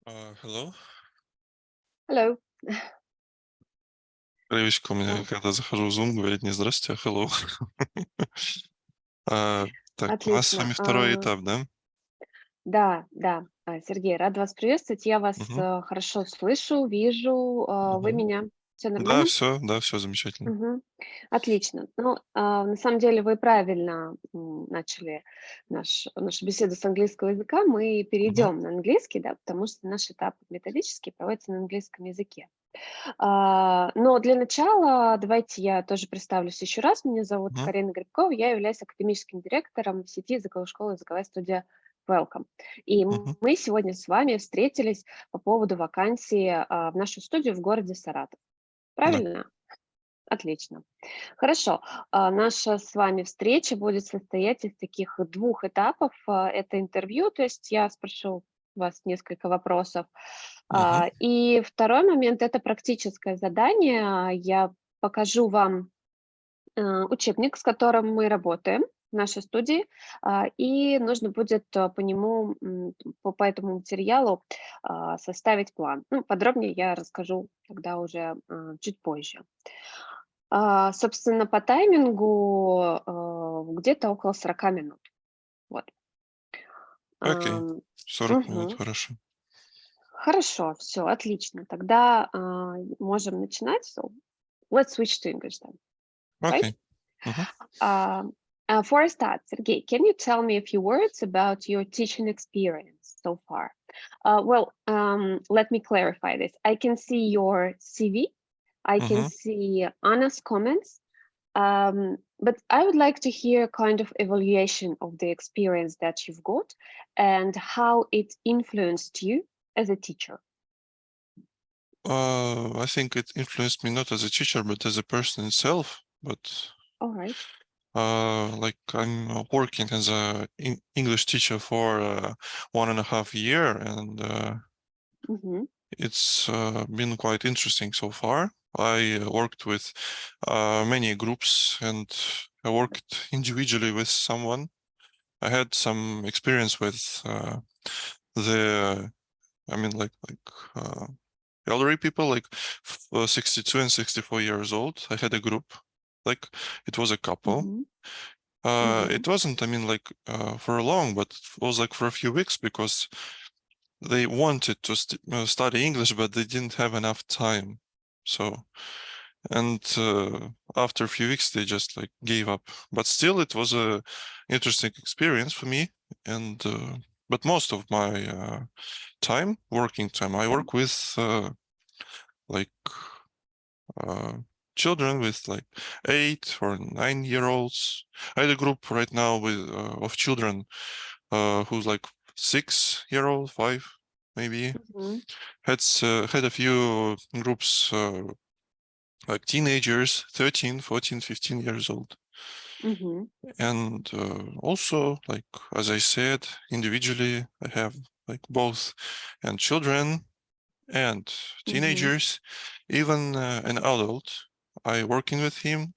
Hello. Hello. Привычка у меня, А, когда захожу в Zoom, говорить не здрасте, а hello. Так, у нас с Отлично. вами второй этап, да? Да, да, Сергей, рад вас приветствовать. Я вас Мгм, хорошо слышу, вижу. Вы мгм. меня? Все нормально? Да, все замечательно. Мгм. Отлично. Ну, на самом деле вы правильно начали нашу беседу с английского языка. Мы Мгм, перейдем на английский, да, потому что наш этап методический проводится на английском языке. Но для начала давайте я тоже представлюсь еще раз. Меня зовут мгм, Карина Грибкова, я являюсь академическим директором сети языковой школы «Языковая студия» Welcome. И мгм. мы сегодня с вами встретились по поводу вакансии в нашу студию в городе Саратов. Да, Правильно? Отлично. Хорошо. Наша с вами встреча будет состоять из таких двух этапов. Это интервью, то есть я спрошу вас несколько вопросов. мгм, И второй момент — это практическое задание. Я покажу вам учебник, с которым мы работаем в нашей студии, и нужно будет по нему, по этому материалу составить план. Ну, подробнее я расскажу тогда уже чуть позже. Собственно, по таймингу, где-то около 40 минут. Вот. окей. Ам, 40 минут, Мгм. хорошо. Хорошо, все, отлично. Тогда, можем начинать. So, let's switch to English then, right? Окей. Мгм. Um, for a start, Sergey, can you tell me a few words about your teaching experience so far? Let me clarify this. I can see your CV. I can Мгм. see Anna's comments. But I would like to hear kind of evaluation of the experience that you've got and how it influenced you as a teacher. I think it influenced me not as a teacher, but as a person itself. But All right. like I'm working as a English teacher for 1.5 year, and Mm-hmm. it's been quite interesting so far. I worked with many groups, and I worked individually with someone. I had some experience with the, I mean, uh, elderly people, like 62 and 64 years old. I had a group, like it was a couple. Mm-hmm. Mm-hmm. It wasn't, I mean, like for long, but it was like for a few weeks because they wanted to study English, but they didn't have enough time. So, and after a few weeks, they just like gave up. But still, it was a interesting experience for me. And but most of my working time, I work with like uh, children with like 8 or 9 year olds. I had a group right now with of children who's like 6 year old, five maybe. Mm-hmm. Had a few groups like teenagers, 13, 14, 15 years old. Mm-hmm. And also, like as I said, individually, I have like both and children and Mm-hmm. teenagers, even an adult. I working with him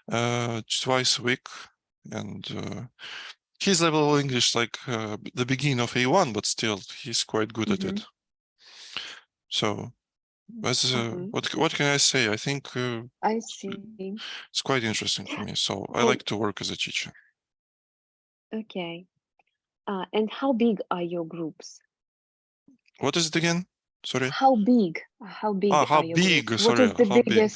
twice a week, and his level of English like the beginning of A1, but still he's quite good at Mm-hmm. it. So as Uh-huh. what can I say? I think I see. it's quite interesting for me. So I And like to work as a teacher. okay. And how big are your groups? What is it again? Sorry. How big? How big How are your big? groups? Sorry, how big?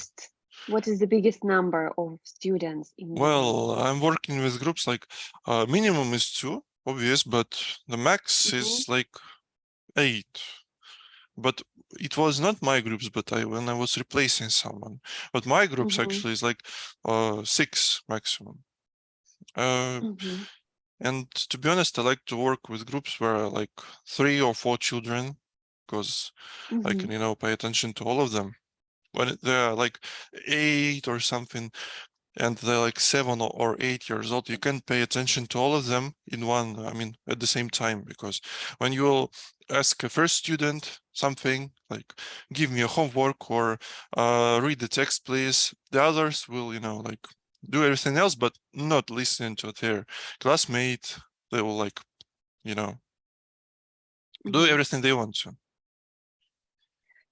What is the biggest number of students in your group? Well, I'm working with groups like minimum is two, obvious, but the max Mm-hmm. is like 8. But it was not my groups, but I when I was replacing someone. But my groups Mm-hmm. actually is like 6 maximum. Uh, Mm-hmm. and to be honest, I like to work with groups where like 3 or 4 children, because I Mm-hmm. can pay attention to all of them. When they're like 8 or something, and they're like 7 or 8 years old, you can pay attention to all of them in one, I mean, at the same time, because when you will ask a first student something like, give me a homework or read the text, please, the others will, like do everything else, but not listen to their classmate. They will like, you know, do Mm-hmm. everything they want to.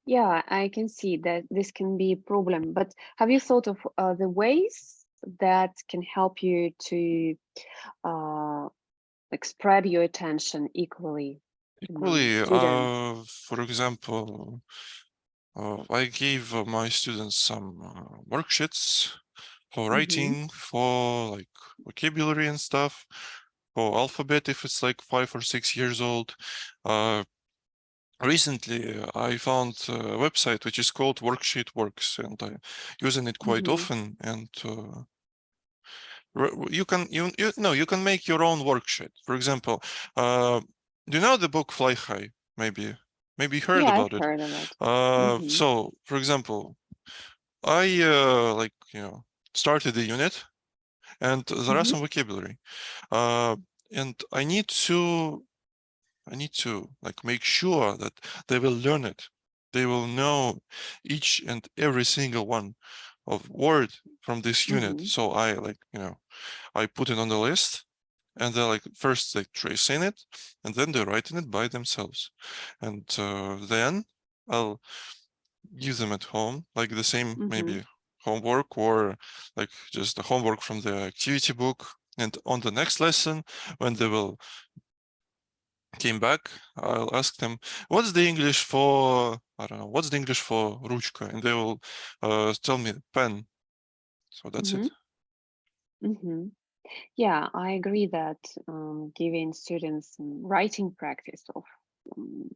Yeah, I can see that this can be a problem, but have you thought of the ways that can help you to uh, like spread your attention equally among Equally, students? for example, I gave my students some worksheets for Mm-hmm. writing, for like vocabulary and stuff, for alphabet if it's like 5 or 6 years old. Recently, I found a website which is called Worksheet Works, and I'm using it quite Mm-hmm. often. And you can make your own worksheet. For example, do you know the book Fly High? Maybe you heard Yeah, I've about it. heard about. Mm-hmm. So for example, I started the unit, and there are Mm-hmm. some vocabulary, and I need to like make sure that they will learn it. They will know each and every single one of word from this unit. Mm-hmm. So I put it on the list, and they're like first they tracing it, and then they're writing it by themselves, and then I'll give them at home like the same Mm-hmm. maybe homework or like just the homework from the activity book. And on the next lesson, when they will came back, I'll ask them, what's the English for, I don't know, what's the English for ручка? And they will tell me pen. So that's Mm-hmm. it. Mm-hmm. Yeah, I agree that giving students writing practice of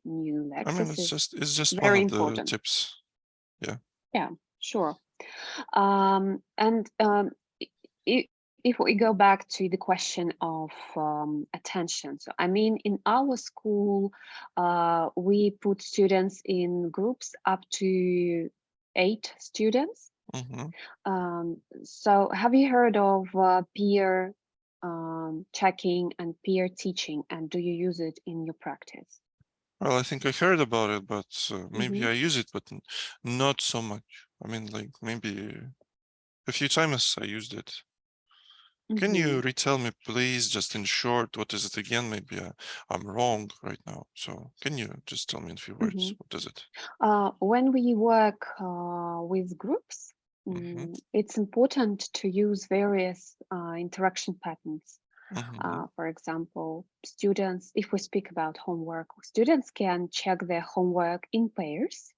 new I mean, lexis is it's just one very of the important. tips. Yeah. Yeah, sure. And i- if we go back to the question of attention, so I mean, in our school, we put students in groups up to 8 students. Hmm. So have you heard of peer checking and peer teaching, and do you use it in your practice? Well, I think I heard about it, but maybe Mm-hmm. I use it, but not so much. I mean, like maybe a few times I used it. Can Mm-hmm. you retell me, please, just in short, what is it again? Maybe I'm wrong right now. So can you just tell me in a few Mm-hmm. words? What is it? When we work with groups, Mm-hmm. it's important to use various interaction patterns. Mm-hmm. For example, students, if we speak about homework, students can check their homework in pairs.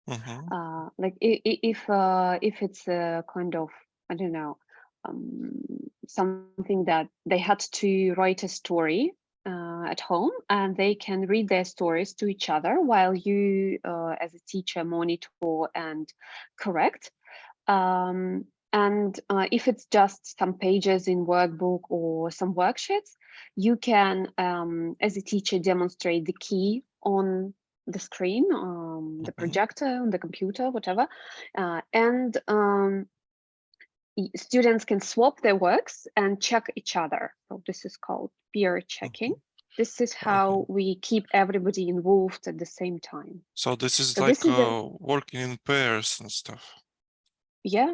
Mm-hmm. Like if it's a kind of, I don't know, um, something that they had to write a story at home, and they can read their stories to each other while you, as a teacher, monitor and correct. And if it's just some pages in workbook or some worksheets, you can, as a teacher, demonstrate the key on the screen, the Mm-hmm. projector, on the computer, whatever, and students can swap their works and check each other. So this is called peer checking. Mm-hmm. This is Okay. how we keep everybody involved at the same time. So this is So this like is a working in pairs and stuff. yeah.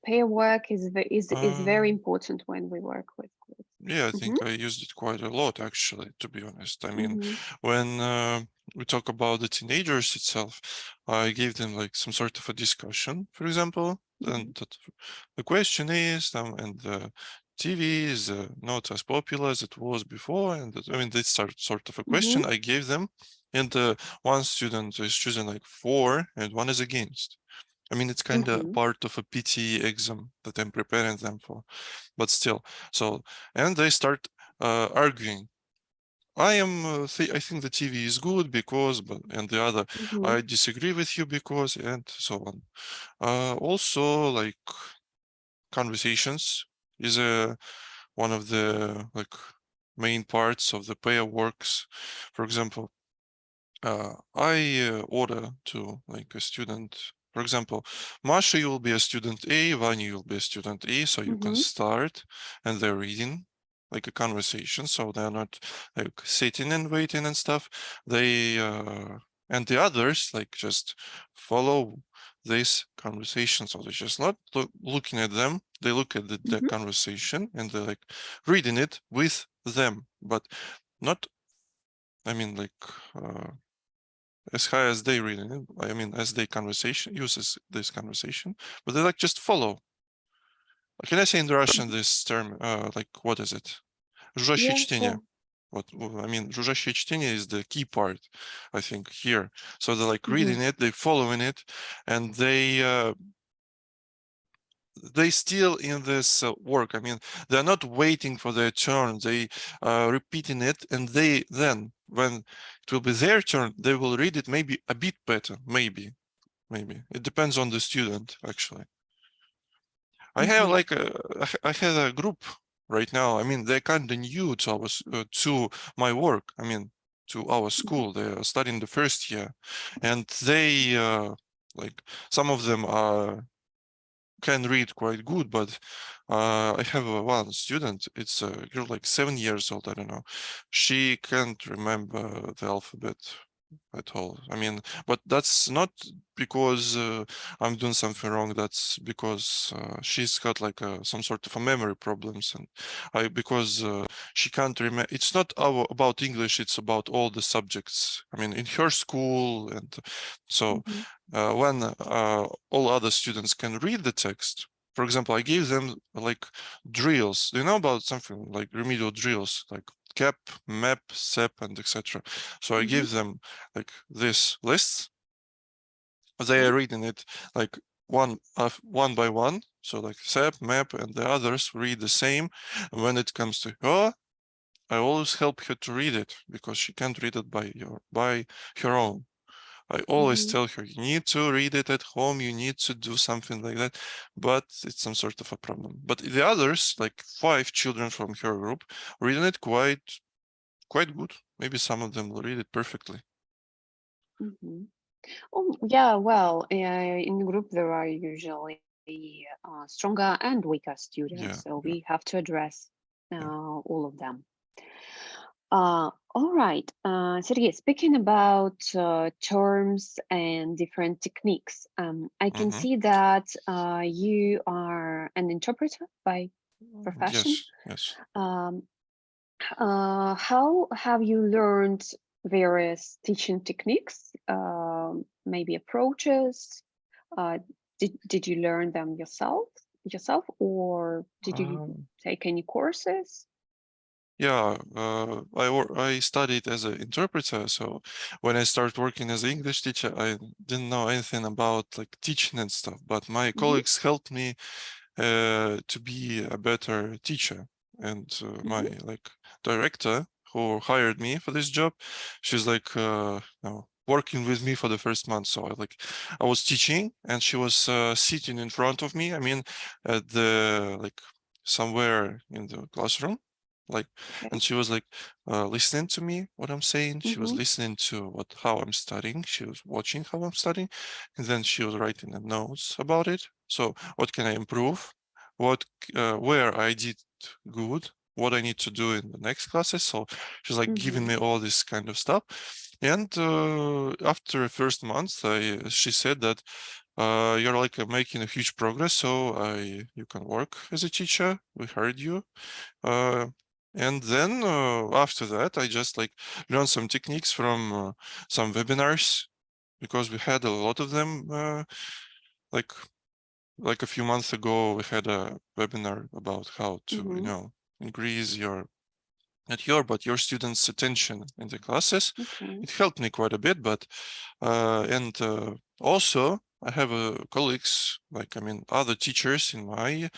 Pair work is very Um, important when we work with groups. yeah, I Mm-hmm. think I used it quite a lot actually, to be honest. I mean, Mm-hmm. when we talk about the teenagers itself, I gave them like some sort of a discussion, for example, Mm-hmm. and that the question is, and the TV is not as popular as it was before, and I mean, this sort of a Mm-hmm. question I gave them, and one student is choosing like for, and one is against. I mean, it's kind of Mm-hmm. part of a PT exam that I'm preparing them for, but still. So, and they start arguing. I think the TV is good because, but, and the other, Mm-hmm. I disagree with you because, and so on. Also, like conversations is one of the like main parts of the pair works. For example, I order to like a student. For example, Masha, you will be a student A, Vanya, you'll be a student A, so you can Mm-hmm. start and they're reading like a conversation, so they're not like sitting and waiting and stuff. They and the others like just follow this conversation, so they're just not looking at them, they look at the Mm-hmm. conversation and they're like reading it with them, but not, I mean, like as high as they reading it. I mean, as they uses this conversation, but they like just follow. Can I say in Russian this term? Like, what is it? Жужжащее Yeah, yeah. чтение. What I mean, жужжащее чтение is the key part, I think, here. So they're like reading it, they following it, and they still in this work. I mean, they're not waiting for their turn. They repeating it, and they then, when it will be their turn, they will read it maybe a bit better. Maybe it depends on the student, actually. I have like I have a group right now. I mean, they're kind of new to my work. I mean, to our school. They are studying the first year, and they like some of them can read quite good, but I have one student. It's a girl like 7 years old. I don't know. She can't remember the alphabet at all. I mean, but that's not because I'm doing something wrong. That's because she's got like some sort of a memory problems, and because she can't remember. It's not about English. It's about all the subjects. I mean, in her school, and so when all other students can read the text. For example, I gave them like drills. Do you know about something like remedial drills, like CAP, MAP, SEP, and etc. So I give them like this list. They are reading it like one by one. So like SEP, MAP, and the others read the same. And when it comes to her, I always help her to read it because she can't read it by her own. I always tell her, you need to read it at home, you need to do something like that, but it's some sort of a problem. But the others, like 5 children from her group, reading it quite good. Maybe some of them will read it perfectly. Oh, yeah, well, in the group there are usually stronger and weaker students, so we have to address all of them. All right, Sergey, speaking about terms and different techniques, I can see that you are an interpreter by profession. Yes. How have you learned various teaching techniques, maybe approaches? Did you learn them yourself, or did you take any courses? Yeah, I studied as an interpreter, so when I started working as an English teacher, I didn't know anything about like teaching and stuff, but my colleagues helped me to be a better teacher. And my like director who hired me for this job, she's like working with me for the first month. So I was teaching and she was sitting in front of me. I mean, at the like somewhere in the classroom, like, and she was like listening to me what I'm saying. She was listening to how I'm studying. She was watching how I'm studying, and then she was writing the notes about it. So what can I improve? What where I did good? What I need to do in the next classes? So she's like giving me all this kind of stuff. And after the first month, she said that you're like making a huge progress. So you can work as a teacher. We heard you. And then after that, I just like learned some techniques from some webinars because we had a lot of them. Like a few months ago, we had a webinar about how to, increase your students' attention in the classes. It helped me quite a bit, but and also I have colleagues, other teachers in my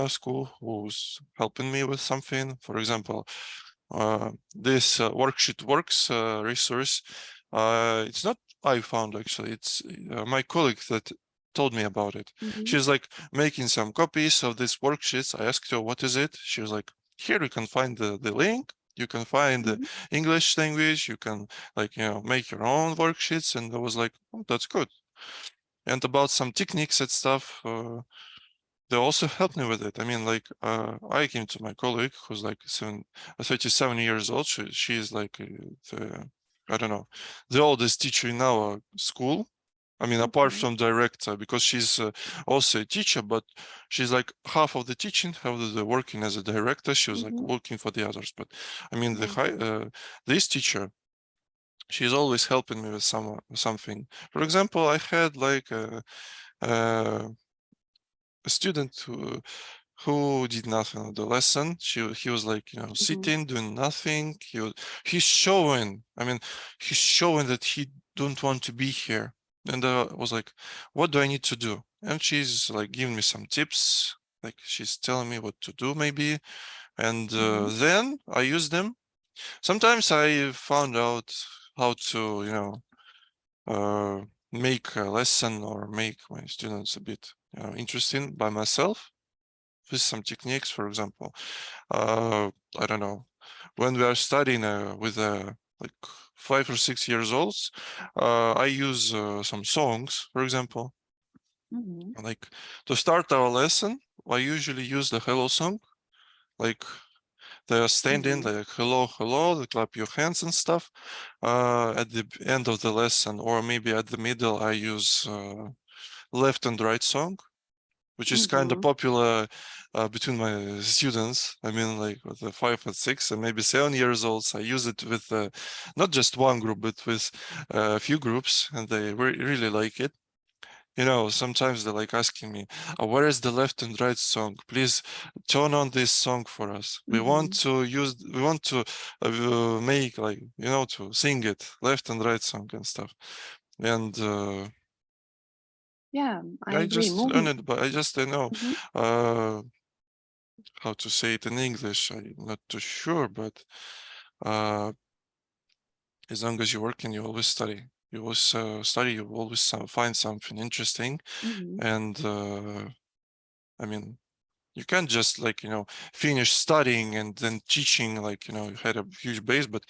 school who's helping me with something. For example, this Worksheet Works resource. It's not I found actually. It's my colleague that told me about it. She's like making some copies of these worksheets. I asked her, what is it? She was like, here you can find the link. You can find the English language. You can make your own worksheets. And I was like, oh, that's good. And about some techniques and stuff, they also helped me with it. I mean, I came to my colleague who's like 37 years old. She's like I don't know, the oldest teacher in our school. I mean, apart from director, because she's also a teacher, but she's like half of the teaching, half of the working as a director. She was like working for the others. But I mean, this teacher, she's always helping me with something. For example, I had like a student who did nothing on the lesson. He was like, sitting, doing nothing. He's showing, he's showing that he don't want to be here. And I was like, what do I need to do? And she's like giving me some tips, like she's telling me what to do maybe. And then I use them. Sometimes I found out how to, make a lesson or make my students a bit interesting by myself with some techniques. For example, I don't know, when we are studying with like 5 or 6 years olds, I use some songs, for example. Like to start our lesson, I usually use the hello song, like they are standing like hello, hello, they clap your hands and stuff. At the end of the lesson, or maybe at the middle, I use left and right song, which is kind of popular between my students. I mean, like with the 5 and 6 and maybe 7 years olds. I use it with not just one group, but with a few groups, and they really like it. Sometimes they're like asking me, where is the left and right song? Please turn on this song for us. We want to make like, to sing it, left and right song and stuff. And Yeah, I I agree. just learned it, but I just don't know how to say it in English. I'm not too sure, but as long as you're working, you always study. You always study, you always find something interesting. And you can't just like, finish studying and then teaching, like, you had a huge base, but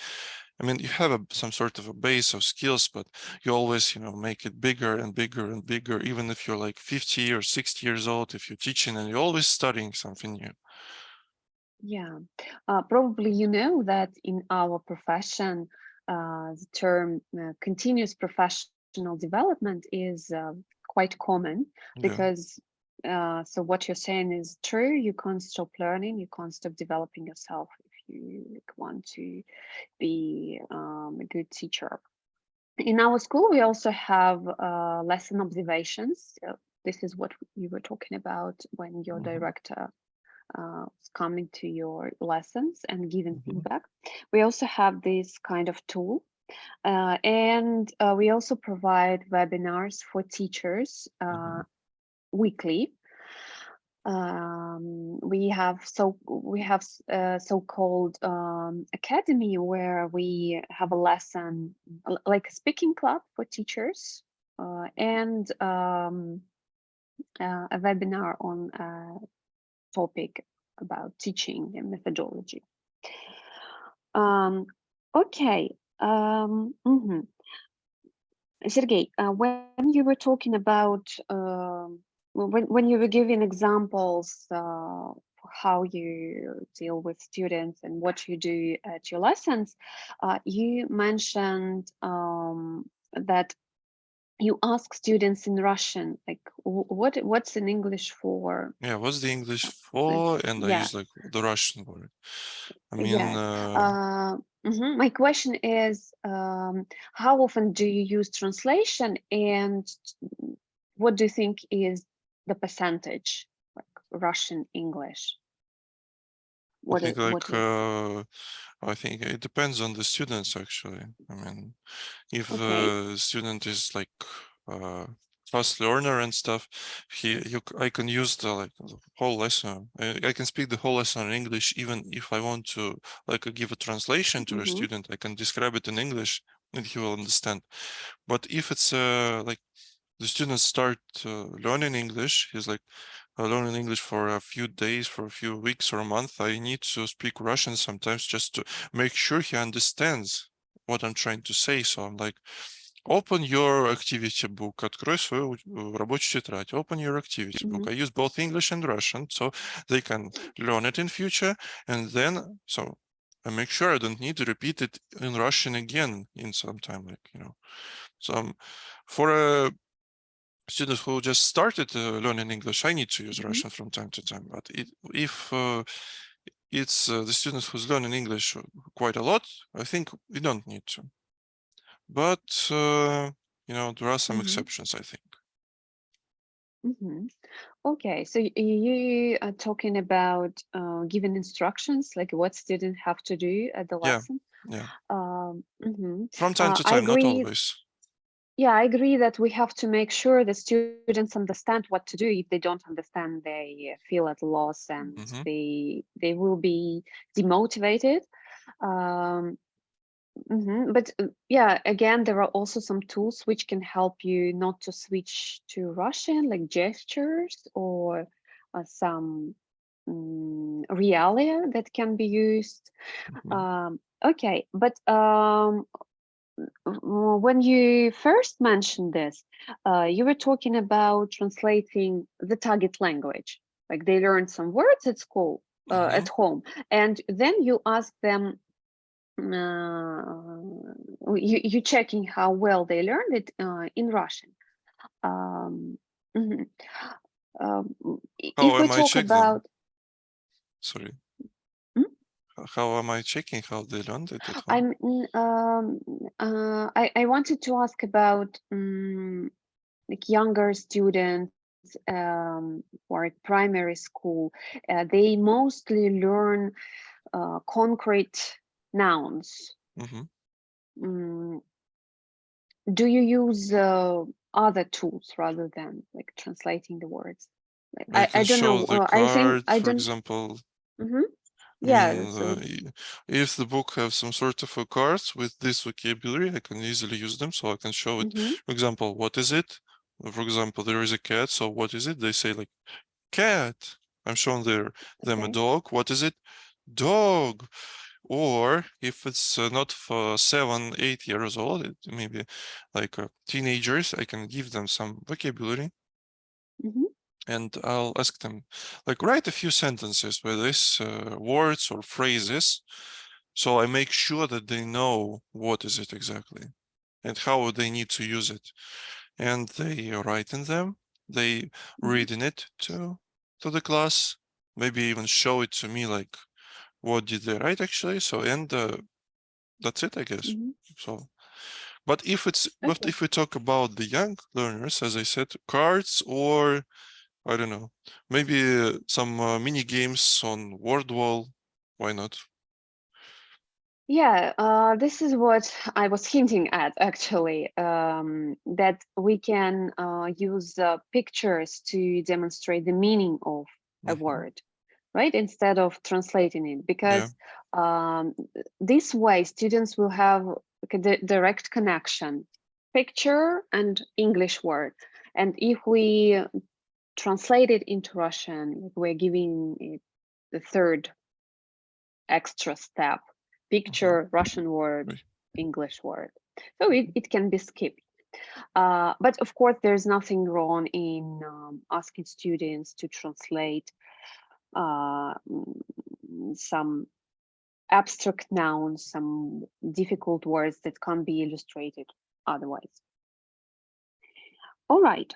you have some sort of a base of skills, but you always, make it bigger and bigger and bigger, even if you're like 50 or 60 years old, if you're teaching and you're always studying something new. Yeah, probably you know that in our profession, the term continuous professional development is quite common Yeah. because so what you're saying is true. You can't stop learning. You can't stop developing yourself if you want to be a good teacher. In our school, we also have lesson observations. This is what you were talking about when your director coming to your lessons and giving feedback. We also have this kind of tool. And we also provide webinars for teachers weekly. We have so-called academy where we have a lesson like a speaking club for teachers and a webinar on topic about teaching and methodology. Okay. Sergey, when you were talking about, when you were giving examples how you deal with students and what you do at your lessons, you mentioned that you ask students in Russian, like what's in English for? Yeah, what's the English for? And I Yeah, use like the Russian word. yeah. My question is, how often do you use translation, and what do you think is the percentage, like Russian English? I What think what like is I think it depends on the students actually. If okay? the student is like fast learner and stuff, I can use the whole lesson. I can speak the whole lesson in English, even if I want to like give a translation to a student. I can describe it in English and he will understand. But if it's like the students start learning English, he's like learning English for a few days, for a few weeks or a month, I need to speak Russian sometimes just to make sure he understands what I'm trying to say. So I'm like, open your activity book, открой свою рабочую тетрадь, open your activity book. I use both English and Russian so they can learn it in future. And then, so I make sure I don't need to repeat it in Russian again in some time, like, So for a students who just started learning English, I need to use Russian from time to time. But if it's the students who's learning English quite a lot, I think we don't need to. but there are some exceptions, I think. Okay, so you are talking about giving instructions, like what students have to do at the lesson. Yeah. Mhm. From time to I time, not agree. always. Yeah, I agree that we have to make sure the students understand what to do. If they don't understand, they feel at a loss and they will be demotivated. But yeah, again, there are also some tools which can help you not to switch to Russian, like gestures or some realia that can be used. Okay, but when you first mentioned this, you were talking about translating the target language. Like they learned some words at school, at home, and then you ask them, you checking how well they learned it in Russian. Mhm. How If we am I talk checking them? about, Sorry. Hmm? How am I checking how they learned it at home? I wanted to ask about like younger students or at primary school. They mostly learn concrete nouns. Mm, do you use other tools rather than like translating the words? I can I don't show know. the I think card, I for don't. example. I Yeah. mean, So. if the book has some sort of a cards with this vocabulary, I can easily use them. So I can show it. For example, what is it? For example, there is a cat. So what is it? They say like cat. I'm showing them a dog. What is it? Dog. Or if it's not for 7, 8 years old, it maybe like teenagers, I can give them some vocabulary. And I'll ask them, like, write a few sentences with these words or phrases. So I make sure that they know what is it exactly and how they need to use it. And they write in them, they read in it to the class, maybe even show it to me, like, what did they write actually? So, and that's it, I guess. So, but if we talk about the young learners, as I said, cards or I don't know, maybe some mini games on word wall. Why not? Yeah, this is what I was hinting at actually, that we can use pictures to demonstrate the meaning of a word, right? Instead of translating it, because this way students will have like a direct connection, picture and English word. And if we translate it into Russian, we're giving it the third extra step, picture, Russian word, English word. So it can be skipped. But of course, there's nothing wrong in asking students to translate some abstract nouns, some difficult words that can't be illustrated otherwise. All right.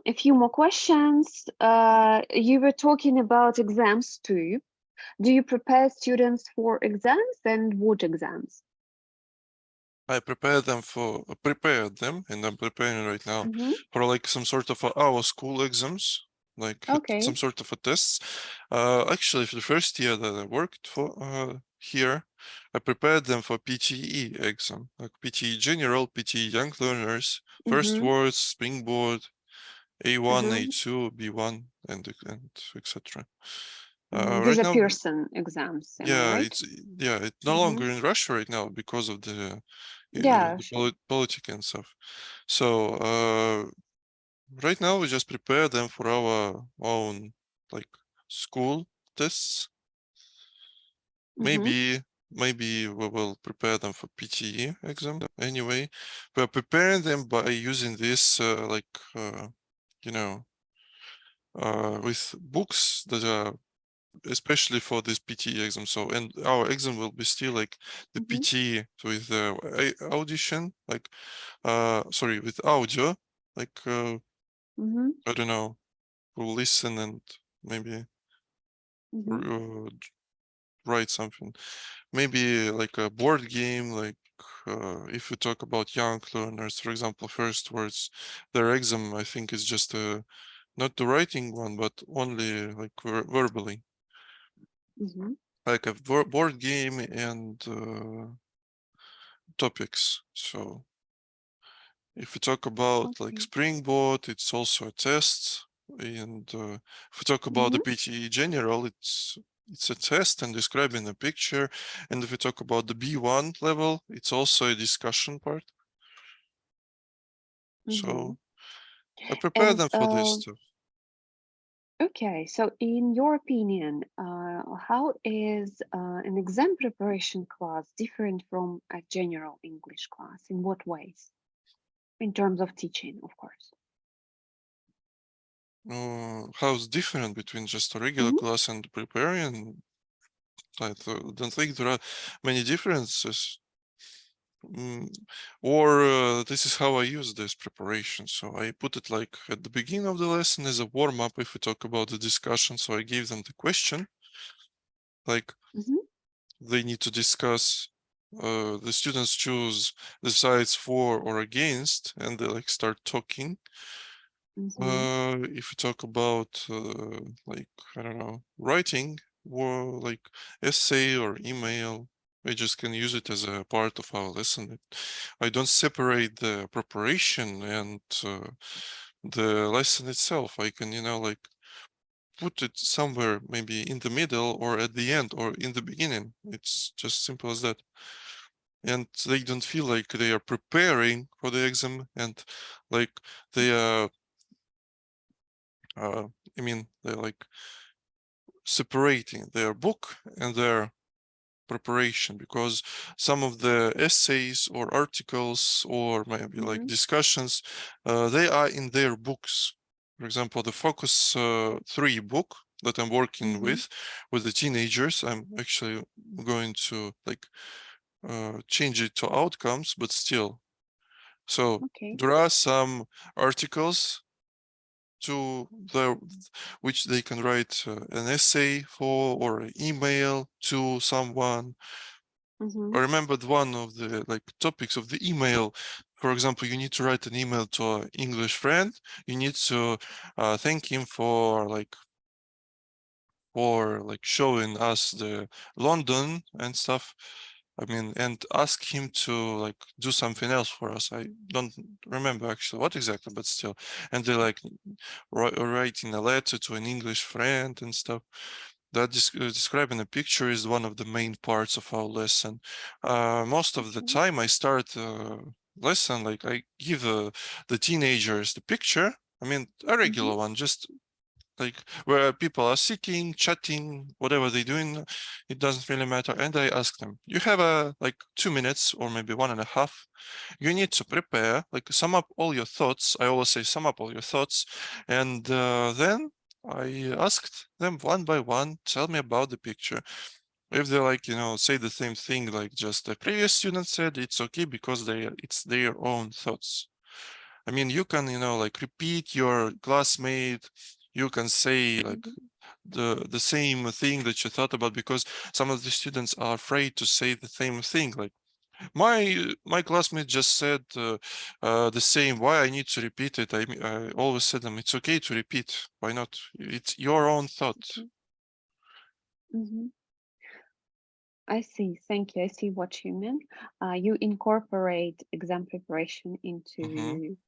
A few more questions. You were talking about exams too. Do you prepare students for exams, and what exams? I prepared them, and I'm preparing right now for like some sort of our school exams, like some sort of a tests. Actually, for the first year that I worked for here, I prepared them for PTE exam, like PTE General, PTE Young Learners, First Words, Springboard, A1, A2, B1, and etc. These Right are now, Pearson exams, am I right? it's no longer in Russia right now because of the Sure. politics and stuff. So right now we just prepare them for our own like school tests. Maybe we will prepare them for PTE exam anyway. We're preparing them by using this with books that are especially for this PT exam. So, and our exam will be still like the PT with audition, like, sorry, with audio, like, I don't know, we'll listen and maybe write something. Maybe like a board game, like if we talk about young learners, for example, first words, their exam, I think, is just not the writing one, but only like verbally, like a board game and topics. So if we talk about like Springboard, it's also a test. And if we talk about the PT general, it's a test and describing a picture. And if we talk about the B1 level, it's also a discussion part. So I prepare them for this stuff. Okay, so in your opinion, how is an exam preparation class different from a general English class? In what ways? In terms of teaching, of course. How's different between just a regular class and preparing? I don't think there are many differences. Or this is how I use this preparation. So I put it like at the beginning of the lesson as a warm-up if we talk about the discussion. So I gave them the question, like they need to discuss, the students choose the sides for or against, and they like start talking. If we talk about like, I don't know, writing or like essay or email, I just can use it as a part of our lesson. I don't separate the preparation and the lesson itself. I can, like put it somewhere maybe in the middle or at the end or in the beginning. It's just simple as that. And they don't feel like they are preparing for the exam and like they are, I mean, they're like separating their book and their preparation, because some of the essays or articles or maybe like discussions, they are in their books. For example, the Focus 3 book that I'm working with the teenagers, I'm actually going to like change it to outcomes, but still. So there are some articles which they can write an essay for or an email to someone. I remembered one of the like topics of the email. For example, you need to write an email to an English friend. You need to thank him for showing us the London and stuff. I mean, and ask him to like do something else for us. I don't remember actually what exactly, but still. And they're like writing a letter to an English friend and stuff. That describing a picture is one of the main parts of our lesson. Most of the time I start lesson, like I give the teenagers the picture. I mean, a regular one, just like where people are sitting, chatting, whatever they're doing, it doesn't really matter. And I ask them, you have like 2 minutes or maybe 1.5. You need to prepare, like sum up all your thoughts. I always say sum up all your thoughts. And then I asked them one by one, tell me about the picture. If they like, say the same thing like just the previous student said, it's okay because it's their own thoughts. I mean, you can, like repeat your classmate, you can say like the same thing that you thought about, because some of the students are afraid to say the same thing. Like my classmate just said the same. Why I need to repeat it? I always said them, it's okay to repeat. Why not? It's your own thought. I see. Thank you. I see what you mean. You incorporate exam preparation into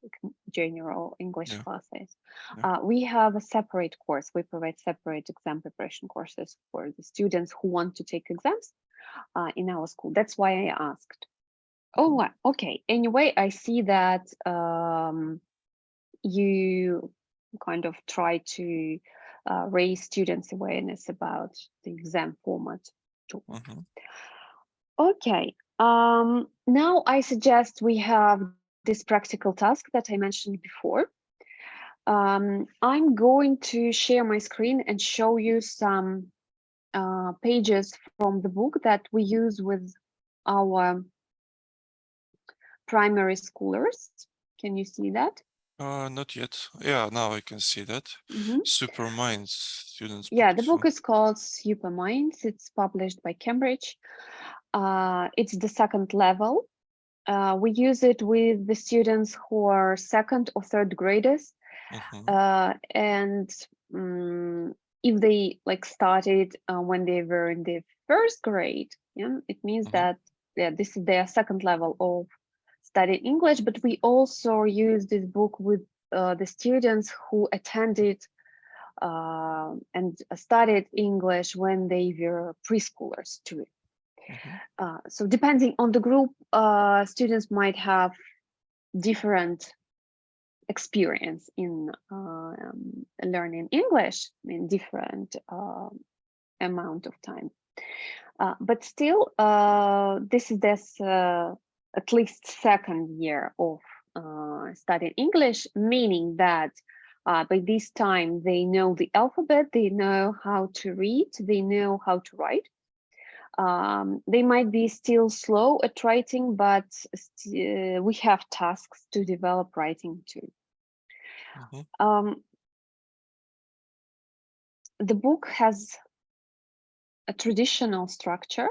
general English classes. We have a separate course. We provide separate exam preparation courses for the students who want to take exams in our school. That's why I asked. Oh, okay. Anyway, I see that you kind of try to raise students' awareness about the exam format too. Okay, now I suggest we have this practical task that I mentioned before. I'm going to share my screen and show you some pages from the book that we use with our primary schoolers. Can you see that? Not yet. Yeah, now I can see that. Mhm. Super Minds students. Yeah, book the book two. is called Super Minds. It's published by Cambridge. It's the second level. We use it with the students who are second or third graders. And if they like started when they were in the first grade, yeah, it means that this is their second level of studying English. But we also use this book with the students who attended and studied English when they were preschoolers too. So depending on the group, students might have different experience in learning English in different amount of time. But still, this is at least second year of studying English, meaning that by this time they know the alphabet, they know how to read, they know how to write. They might be still slow at writing, but we have tasks to develop writing too. The book has a traditional structure.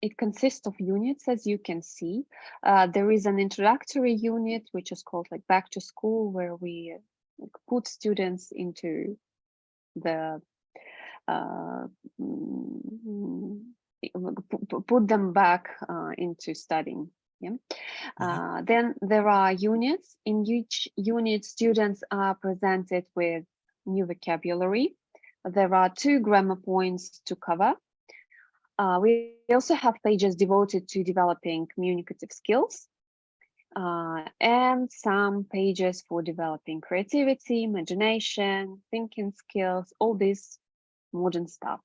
It consists of units, as you can see. There is an introductory unit, which is called like Back to School, where we put students into the put them back into studying. Yeah. Then there are units. In each unit, students are presented with new vocabulary. There are 2 grammar points to cover. We also have pages devoted to developing communicative skills, and some pages for developing creativity, imagination, thinking skills, all this modern stuff.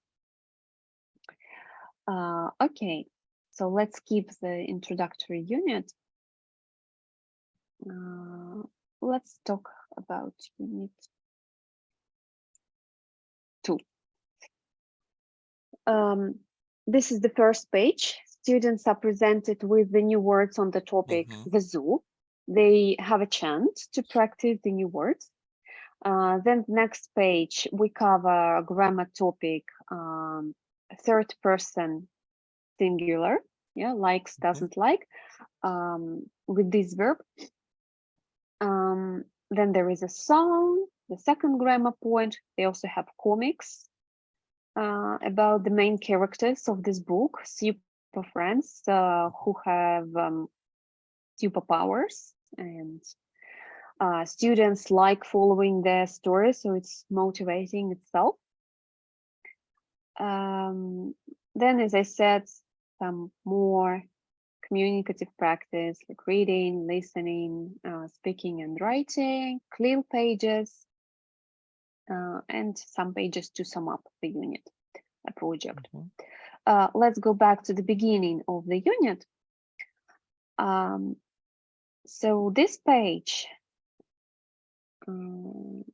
Okay, so let's keep the introductory unit. Let's talk about unit 2. This is the first page. Students are presented with the new words on the topic, the zoo. They have a chance to practice the new words. Then next page, we cover grammar topic, third person singular, yeah, likes, doesn't like, with this verb. Then there is a song, the second grammar point. They also have comics about the main characters of this book, super friends who have superpowers, and students like following their stories, so it's motivating itself. Then, as I said, some more communicative practice like reading, listening, speaking and writing, clear pages, and some pages to sum up the unit, a project. Let's go back to the beginning of the unit. So this page, well,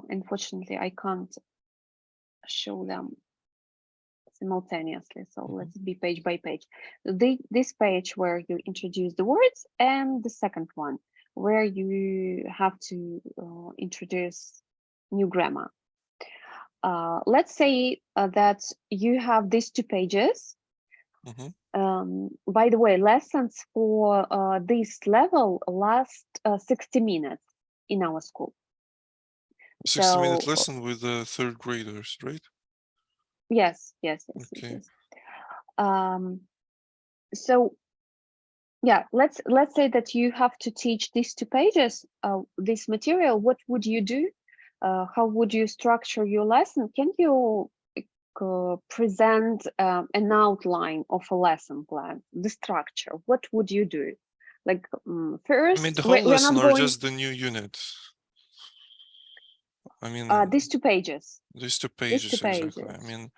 unfortunately, I can't show them simultaneously, so let's be page by page. This page where you introduce the words, and the second one where you have to introduce new grammar. Let's say that you have these 2 pages. By the way, lessons for this level last 60 minutes in our school. 60-minute lesson with the third graders, right? Yes. Okay. So yeah, let's say that you have to teach these 2 pages, this material. What would you do? How would you structure your lesson? Can you present an outline of a lesson plan, the structure? What would you do? Like first, I mean, the whole lesson or just the new unit? I mean, these 2 pages. These two pages, exactly. I mean,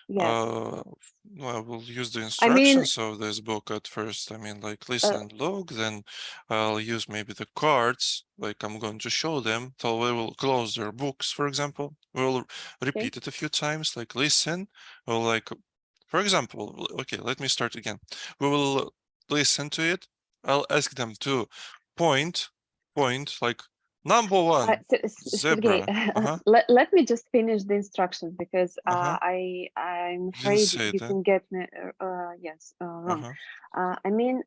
well, we'll use the instructions of this book at first. I mean, like listen and look, then I'll use maybe the cards, like I'm going to show them, so we will close their books, for example. We'll repeat it a few times, like listen, or like, for example, okay, let me start again. We will listen to it. I'll ask them to point, like Number one, Sergey, zebra. let me just finish the instructions because Uh-huh. I'm Didn't afraid say you that. can get me wrong. Uh-huh. I mean,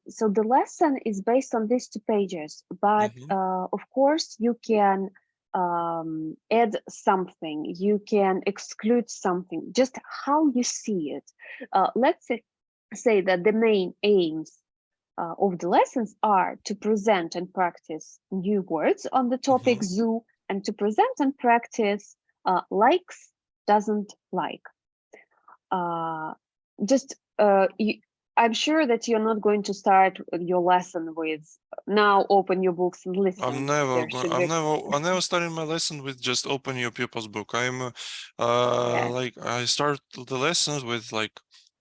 so the lesson is based on these 2 pages, but of course you can add something, you can exclude something, just how you see it. Let's say that the main aims of the lessons are to present and practice new words on the topic zoo, and to present and practice likes, doesn't like. I'm sure that you're not going to start your lesson with now open your books and listen. I'm never starting my lesson with just open your pupil's book. I'm like I start the lessons with like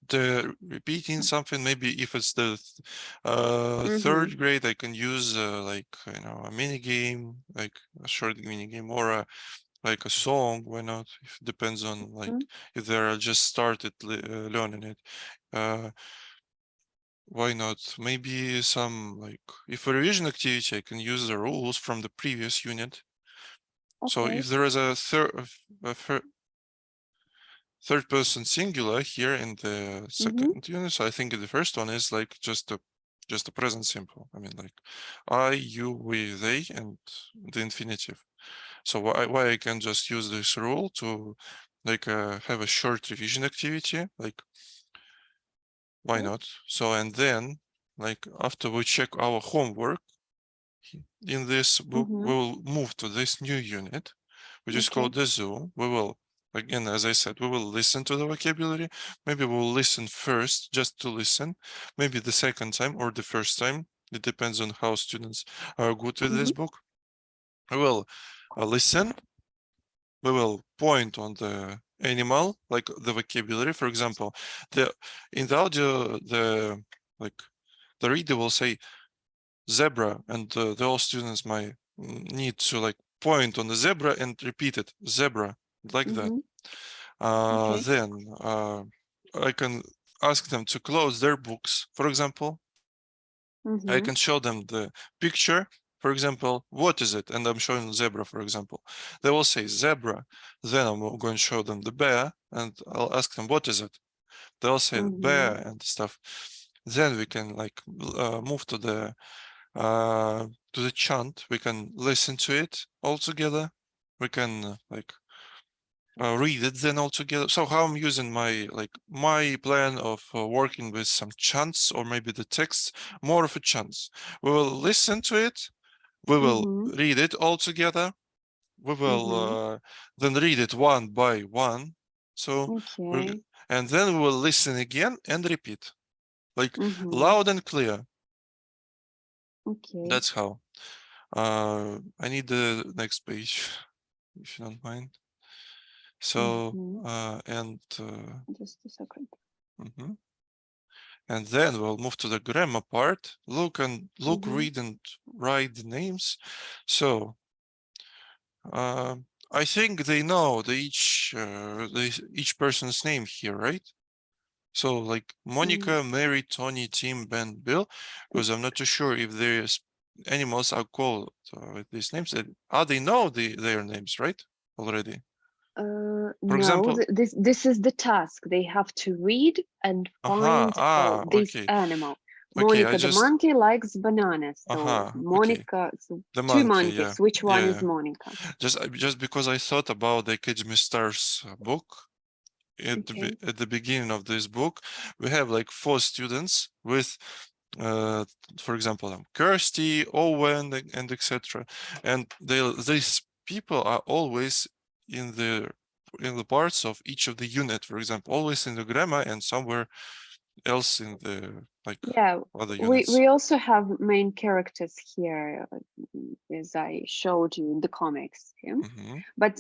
the repeating something. Maybe if it's the 3rd grade, I can use like a mini game, like a short mini game, or like a song. Why not? It depends on like if they're just started learning it. Why not? Maybe some like if a revision activity, I can use the rules from the previous unit. So if there is a third person singular here in the second unit, so I think the first one is like just a present simple. I mean like I, you, we, they, and the infinitive. So why I can just use this rule to like have a short revision activity, like why not? So and then like after we check our homework in this book, we will move to this new unit, which is called the zoo. We will, again, as I said, we will listen to the vocabulary. Maybe we'll listen first, just to listen. Maybe the second time or the first time. It depends on how students are good with this book. We will listen. We will point on the animal, like the vocabulary. For example, in the audio, the reader will say zebra, and all students might need to like point on the zebra and repeat it, zebra, like that. Then I can ask them to close their books, for example. I can show them the picture, for example, what is it? And I'm showing zebra, for example. They will say zebra. Then I'm going to show them the bear, and I'll ask them, what is it? They'll say bear and stuff. Then we can like move to the chant. We can listen to it all together. We can like read it then all together. So how I'm using my plan of working with some chants, or maybe the text, more of a chants. We will listen to it. We will read it all together. We will then read it one by one. So and then we will listen again and repeat, like loud and clear. That's how. I need the next page, if you don't mind. So and just a second. And then we'll move to the grammar part. Look, read, and write the names. So I think they know each person's name here, right? So like Monica, Mary, Tony, Tim, Ben, Bill, because I'm not too sure if there's animals are called with these names. They know their names, right? Already. For example, this is the task. They have to read and find this animal. Monica, the monkey, likes bananas. So Monica, the 2 monkeys. Which one is Monica? Just because I thought about the Academy Stars book. At the beginning of this book, we have like 4 students with, for example, Kirsty, Owen, and etc. And these people are always in the parts of each of the unit. For example, always in the grammar and somewhere else in the other units. We also have main characters here, as I showed you in the comics. But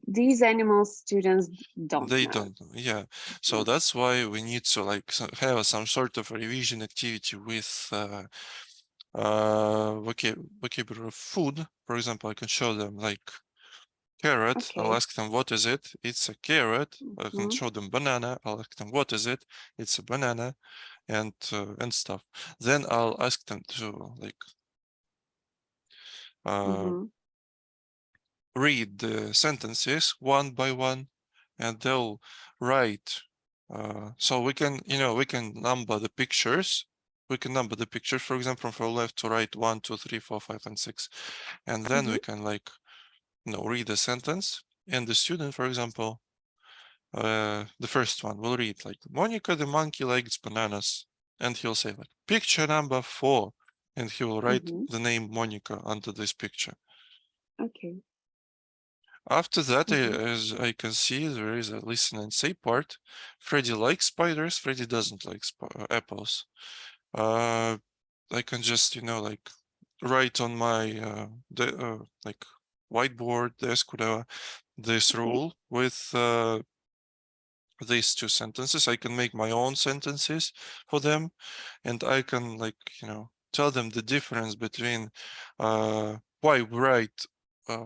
these animals students don't know. Yeah. So that's why we need to like have some sort of revision activity with vocabulary of food. For example, I can show them like carrot. I'll ask them, what is it? It's a carrot. I can show them banana. I'll ask them, what is it? It's a banana, and stuff. Then I'll ask them to like read the sentences one by one, and they'll write. So we can, we can number the pictures. We can number the pictures, for example, from left to right, 1, 2, 3, 4, 5, and 6. And then we can read the sentence. And the student, for example, the first one will read like, Monica the monkey likes bananas. And he'll say like, picture number 4. And he will write the name Monica under this picture. Okay. After that, as I can see, there is a listen and say part. Freddy likes spiders. Freddy doesn't like apples. I can just, write on my like whiteboard, desk, whatever, this rule with these two sentences. I can make my own sentences for them, and I can tell them the difference between why we write,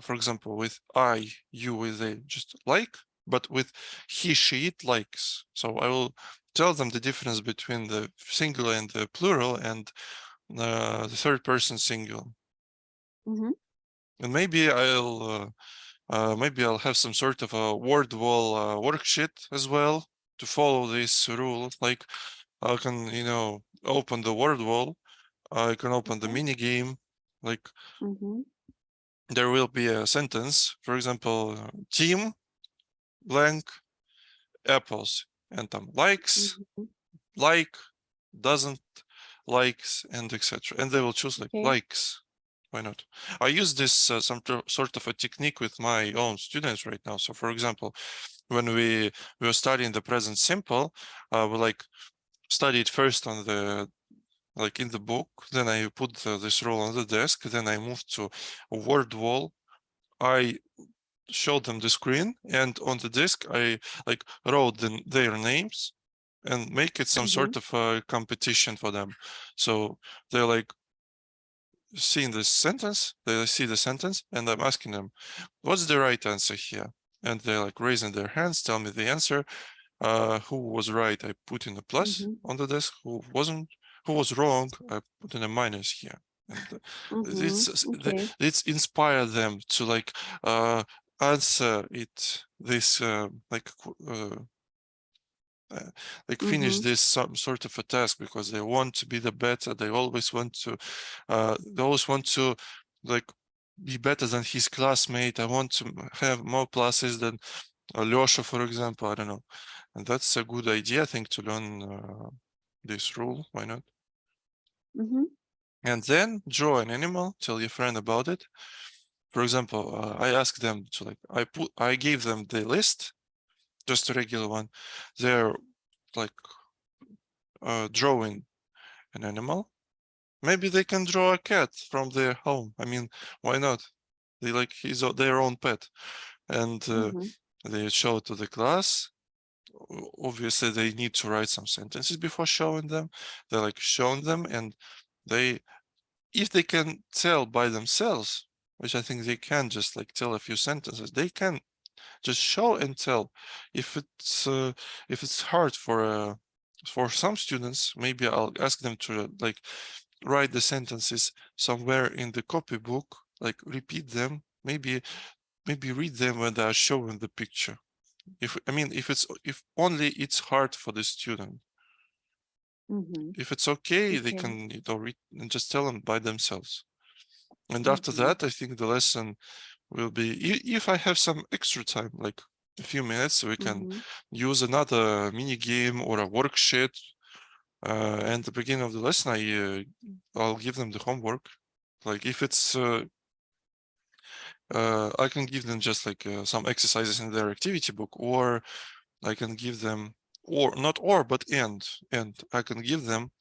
for example, with I, you, with a just like, but with he, she, it likes. So I will tell them the difference between the singular and the plural and the third person singular. And maybe I'll have some sort of a word wall worksheet as well to follow this rule. Like I can, open the word wall. I can open the mini game. Like there will be a sentence, for example, team blank apples, and likes, like, doesn't, likes, and etc. And they will choose like likes. Why not? I use this some sort of a technique with my own students right now. So for example, when we were studying the present simple, we studied first on the in the book, then I put this rule on the desk, then I moved to a word wall. I showed them the screen, and on the disk I wrote their names and make it some sort of a competition for them. So they're seeing this sentence, they see the sentence, and I'm asking them, what's the right answer here? And they're raising their hands, tell me the answer. Who was right, I put in a plus on the desk. Who was wrong, I put in a minus here. And it's inspire them to answer it, this finish this some sort of a task, because they want to be the better. They always want to be better than his classmate. I want to have more classes than Lyosha, for example. I don't know. And that's a good idea, I think, to learn this rule. Why not? And then draw an animal, tell your friend about it. For example, I asked them to I gave them the list, just a regular one. They're drawing an animal. Maybe they can draw a cat from their home. I mean, why not? They their own pet. And they show it to the class. Obviously, they need to write some sentences before showing them. They're showing them, and if they can tell by themselves, which I think they can just tell a few sentences, they can just show and tell. If it's hard for some students, maybe I'll ask them to write the sentences somewhere in the copybook, repeat them, maybe read them when they are showing the picture. If only it's hard for the student. If it's okay, they can read and just tell them by themselves. And after that, I think the lesson will be, if I have some extra time, a few minutes, we can use another mini game or a worksheet. And at the beginning of the lesson, I'll give them the homework. If it's I can give them just some exercises in their activity book, or I can give them, or not or, but and I can give them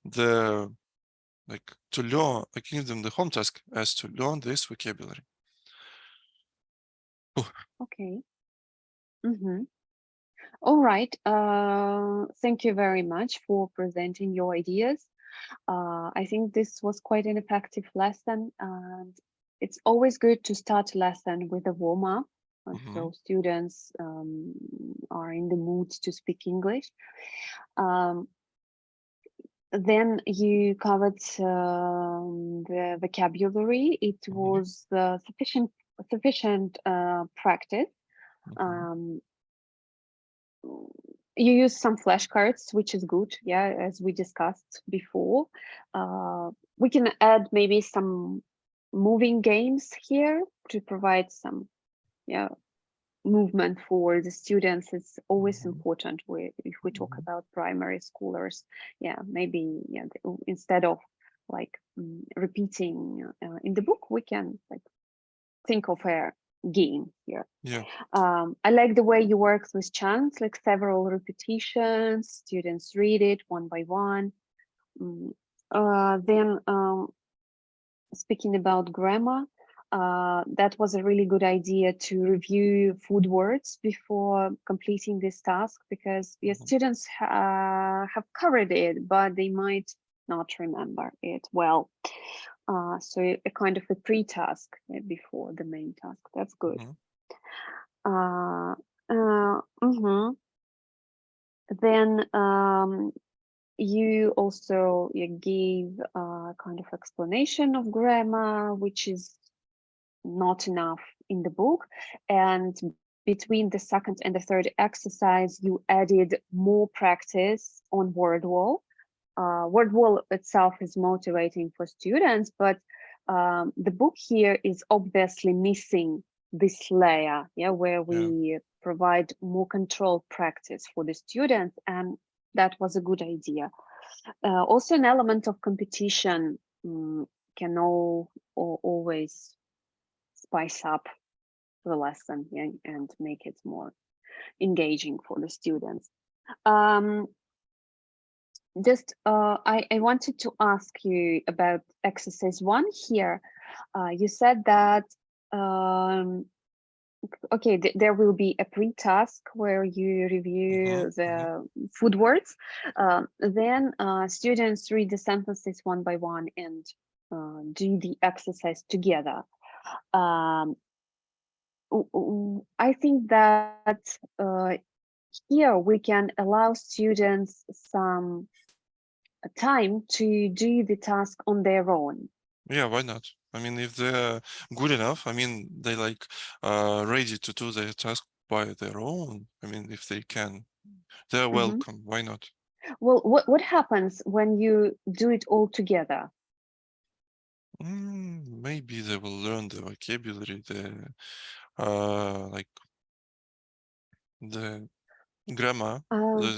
the to learn. I can give them the home task as to learn this vocabulary. Okay. All right. Thank you very much for presenting your ideas. I think this was quite an effective lesson, and it's always good to start a lesson with a warm-up, so students are in the mood to speak English. Then you covered the vocabulary. It was sufficient practice. You use some flashcards, which is good, yeah, as we discussed before. We can add maybe some moving games here to provide some, yeah, movement for the students. It's always important if we talk about primary schoolers. Yeah, maybe, yeah, instead of like repeating in the book, we can like think of a game here. Yeah. I like the way you work with chunks, like several repetitions, students read it one by one. Then speaking about grammar, that was a really good idea to review food words before completing this task, because your students have covered it, but they might not remember it well. So a kind of a pre-task before the main task. That's good. Then you also gave a kind of explanation of grammar, which is not enough in the book. And between the second and the third exercise, you added more practice on word wall. Word wall itself is motivating for students, but the book here is obviously missing this layer, yeah, where we provide more controlled practice for the students, and that was a good idea. Also, an element of competition can always spice up the lesson, yeah, and make it more engaging for the students. I wanted to ask you about exercise 1 here. You said that okay, there will be a pre-task where you review the food words. Then students read the sentences one by one and do the exercise together. I think that here we can allow students some time to do the task on their own. Yeah, why not? I mean, if they're good enough, I mean, they like ready to do their task by their own. I mean, if they can, they're welcome. Why not? Well, what happens when you do it all together? Maybe they will learn the vocabulary, like the grammar.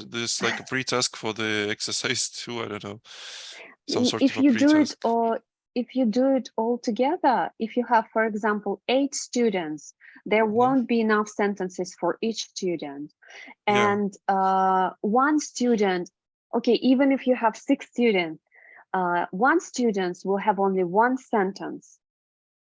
There's like a pre-task for the exercise too. I don't know, some sort of a pre-task. If you do it all together, if you have, for example, 8 students, there won't be enough sentences for each student. And one student, okay, even if you have 6 students, one student will have only one sentence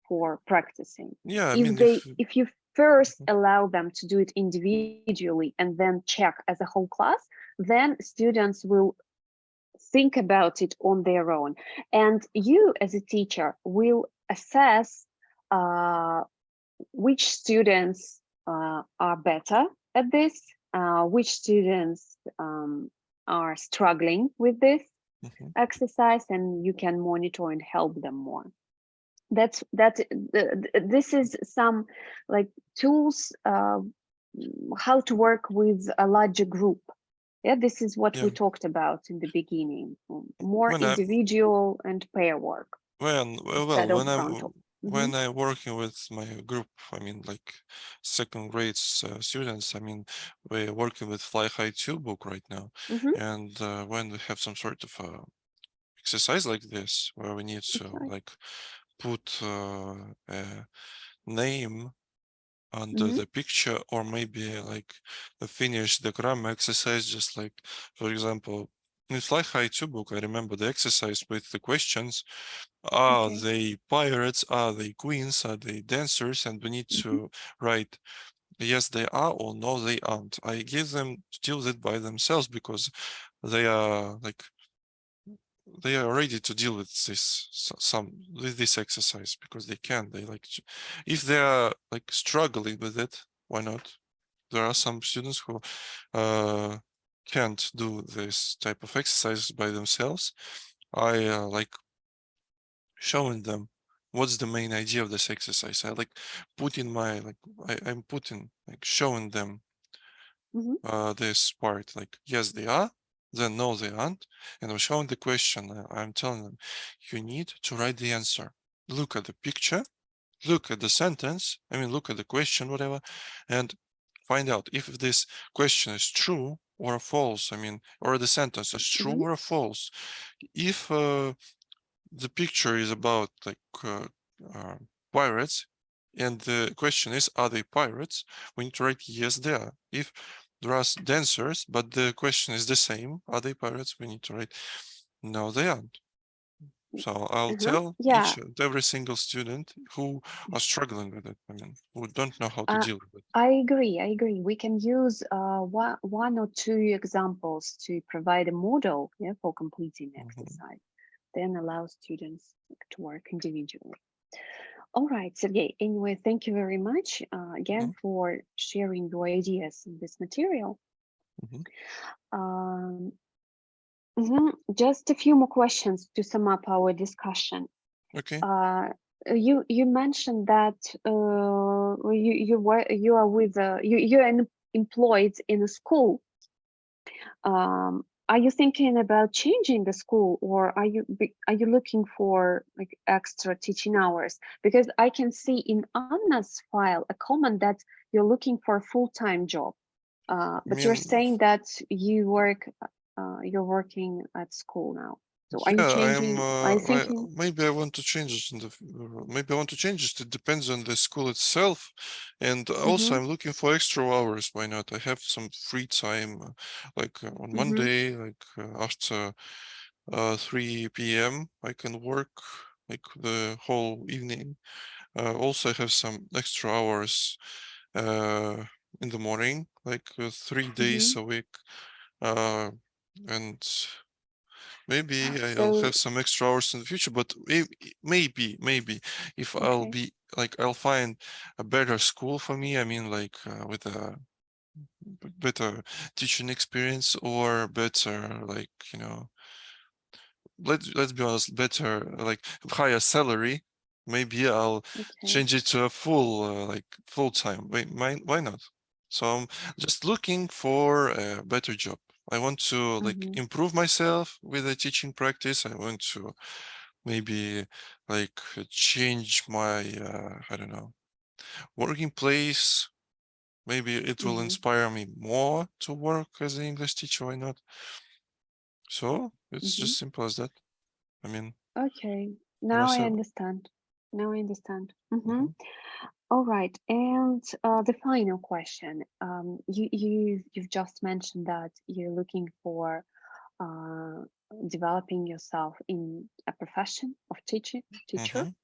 for practicing. Yeah, I mean, if you first allow them to do it individually and then check as a whole class, then students will think about it on their own. And you as a teacher will assess which students are better at this, which students are struggling with this exercise, and you can monitor and help them more. This is some like tools how to work with a larger group. Yeah, this is what we talked about in the beginning. More individual and pair work. When I'm working with my group, I mean, like second grade students, I mean, we're working with Fly High 2 book right now. And when we have some sort of exercise like this, where we need to like put a name under the picture, or maybe like finish the grammar exercise, just like, for example, in Fly High 2 book, I remember the exercise with the questions. Are they pirates? Are they queens? Are they dancers? And we need to write, yes, they are, or no, they aren't. I give them to deal with it by themselves, because they are like, they are ready to deal with this exercise, because they can. They like, if they are like struggling with it, why not? There are some students who can't do this type of exercises by themselves, I like showing them what's the main idea of this exercise. I like putting my I'm putting like showing them this part, like yes they are, then no they aren't, and I'm showing the question. I'm telling them you need to write the answer. Look at the picture, look at the sentence, look at the question, whatever, and find out if this question is true or false, or the sentence is true or false. If the picture is about like pirates, and the question is, are they pirates? We need to write yes, they are. If there are dancers, but the question is the same, are they pirates? We need to write no, they aren't. So I'll tell Yeah, each and every single student who are struggling with it, who don't know how to deal with it. I agree. We can use one or two examples to provide a model, yeah, for completing the exercise, then allow students to work individually. All right, Sergey, anyway, thank you very much again for sharing your ideas in this material. Just a few more questions to sum up our discussion. Okay. You mentioned that you are with you're employed in a school. Are you thinking about changing the school, or are you looking for like extra teaching hours? Because I can see in Anna's file a comment that you're looking for a full-time job, but you're saying that you're working at school now. So are you Yeah, changing? Are you thinking? maybe I want to change it maybe I want to change it. It depends on the school itself, and also I'm looking for extra hours. Why not? I have some free time, like on Monday, like after 3 p.m. I can work like the whole evening. Also, I have some extra hours in the morning, like 3 days a week, and maybe I'll So have some extra hours in the future, but maybe if I'll be like, I'll find a better school for me. With a better teaching experience, or better, like, let's be honest, better, like higher salary. Maybe I'll change it to a full time. Why not? So I'm just looking for a better job. I want to like improve myself with the teaching practice. I want to maybe like change my I don't know, working place. Maybe it will inspire me more to work as an English teacher. Why not? So it's just simple as that. okay, For now I myself. understand. Now I understand. Mhm. All right, and the final question. You've just mentioned that you're looking for developing yourself in a profession of teacher. Mhm.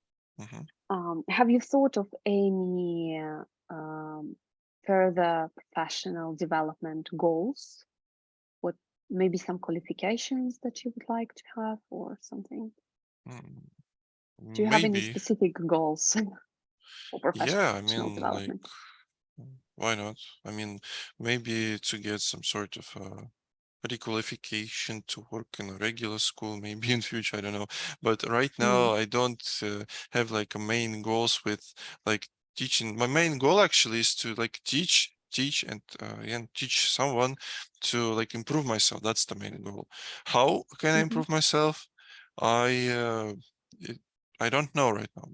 Mhm. Have you thought of any further professional development goals? What maybe some qualifications that you would like to have or something? Mm, Do you have any Maybe. specific goals for Yeah, professional like, development? why not? Maybe to get some sort of requalification to work in a regular school, maybe in future, I don't know. But right now, I don't have like a main goals with like teaching. My main goal actually is to like teach and teach someone to like improve myself. That's the main goal. How can I improve myself? I uh, it, I don't know right now,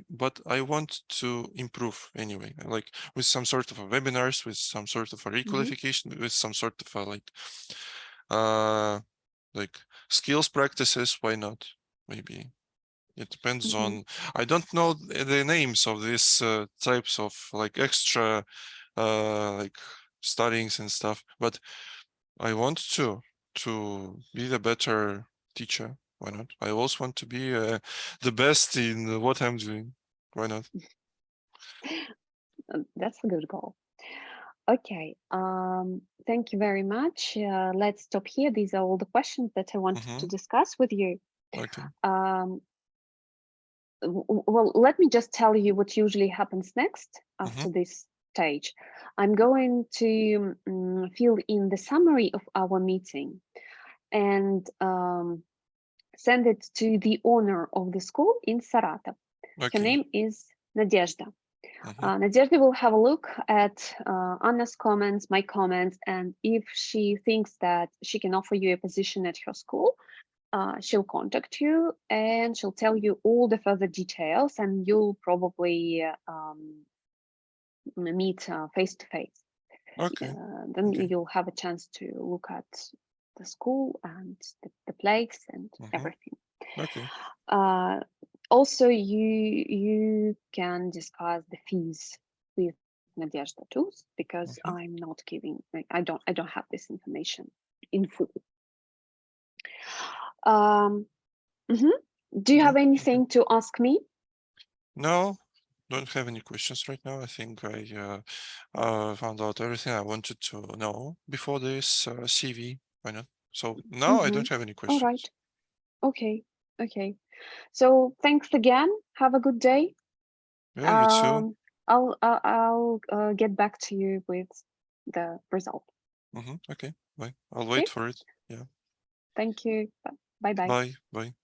but I want to improve anyway. Like with some sort of a webinars, with some sort of a requalification, with some sort of a like skills practices. Why not? Maybe it depends on. I don't know the names of these types of like extra like studyings and stuff, but I want to be the better teacher. Why not? I also want to be the best in what I'm doing. Why not? That's a good goal. Okay, thank you very much. Let's stop here. These are all the questions that I wanted to discuss with you. Okay. Well, let me just tell you what usually happens next after Mhm. this stage. I'm going to fill in the summary of our meeting and send it to the owner of the school in Saratov. Her Okay. name is Nadezhda. Mhm. Nadezhda will have a look at Anna's comments, my comments, and if she thinks that she can offer you a position at her school, she'll contact you and she'll tell you all the further details, and you'll probably meet face to face. Okay. Then Okay. you'll have a chance to look at the school and the place and everything. Okay. Also, you can discuss the fees with Nadezhda too, because I'm not giving. I don't have this information in full. Do you have anything to ask me? No, don't have any questions right now. I think I found out everything I wanted to know before this CV. Why not? So no, I don't have any All questions. right. Okay. Okay. So thanks again. Have a good day. Yeah, you too. I'll get back to you with the result. Okay, bye. I'll Okay. wait for it. Yeah. Thank you. Bye bye. Bye. Bye.